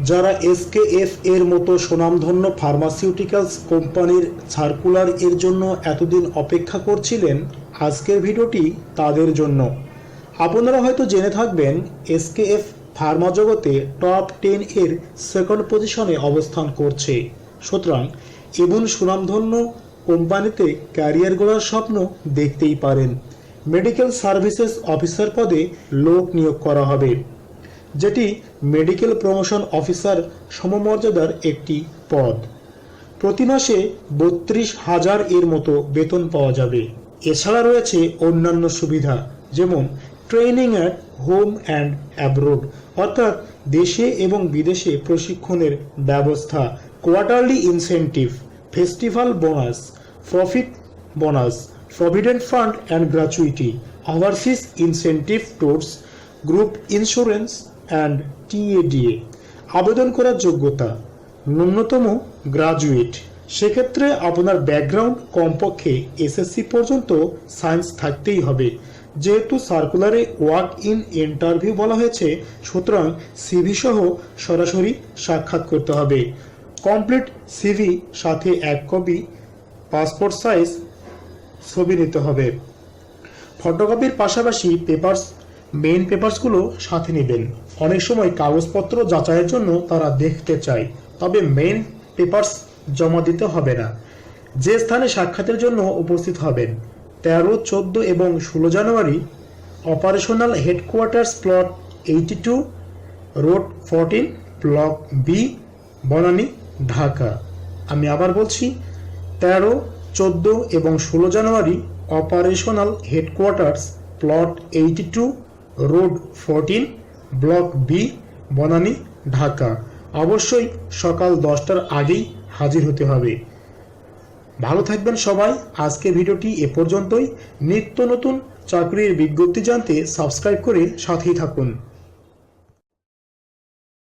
যারা এসকেএফ এর মতো সুনামধন্য ফার্মাসিউটিক্যালস কোম্পানির সার্কুলার এর জন্য এতদিন অপেক্ষা করছিলেন, আজকের ভিডিওটি তাদের জন্য। আপনারা হয়তো জেনে থাকবেন এসকেএফ ফার্মা জগতে টপ 10 এর সেকেন্ড পজিশনে অবস্থান করছে। সুতরাং এমন সুনামধন্য কোম্পানিতে ক্যারিয়ার গড়ার স্বপ্ন দেখতেই পারেন। মেডিকেল সার্ভিসেস অফিসার পদে লোক নিয়োগ করা হবে, যেটি মেডিকেল প্রমোশন অফিসার সমমর্যাদার একটি পদ। প্রতি মাসে 32,000 এর মতো বেতন পাওয়া যাবে। এছাড়া রয়েছে অন্যান্য সুবিধা, যেমন training at home and abroad, অর্থাৎ দেশে এবং বিদেশে প্রশিক্ষণের ব্যবস্থা, quarterly incentive, festival bonus, profit bonus, provident fund and gratuity, overseas incentive tours, group insurance and TA DA. আবেদন করার যোগ্যতা ন্যূনতম গ্রাজুয়েট। সেক্ষেত্রে আপনার ব্যাকগ্রাউন্ড কমপক্ষে এসএসসি পর্যন্ত সায়েন্স থাকতেই হবে। যেহেতু সার্কুলারে ওয়াক ইন ইন্টারভিউ বলা হয়েছে, সুতরাং সিভি সহ সরাসরি সাক্ষাৎ করতে হবে। কমপ্লিট সিভি সাথে 1 কপি পাসপোর্ট সাইজ ছবি নিতে হবে। ফটোকপির পাশাপাশি মেইন পেপারসগুলো সাথে নেবেন। অনেক সময় কাগজপত্র যাচাইয়ের জন্য তারা দেখতে চায়, তবে মেইন পেপারস জমা দিতে হবে না। যে স্থানে সাক্ষাতের জন্য উপস্থিত হবেন 13, 14 এবং 16 January operational headquarters plot 82, road 14, block B, Banani, Dhaka. আমি আবার বলছি, 13, 14 এবং 16 January operational headquarters plot 82, road 14, block B, Banani, Dhaka. অবশ্যই সকাল 10টার আগেই হাজির হতে হবে। ভালো থাকবেন সবাই। আজকে ভিডিওটি এ পর্যন্তই। নিত্য নতুন চাকরির বিজ্ঞপ্তি জানতে সাবস্ক্রাইব করে সাথেই থাকুন।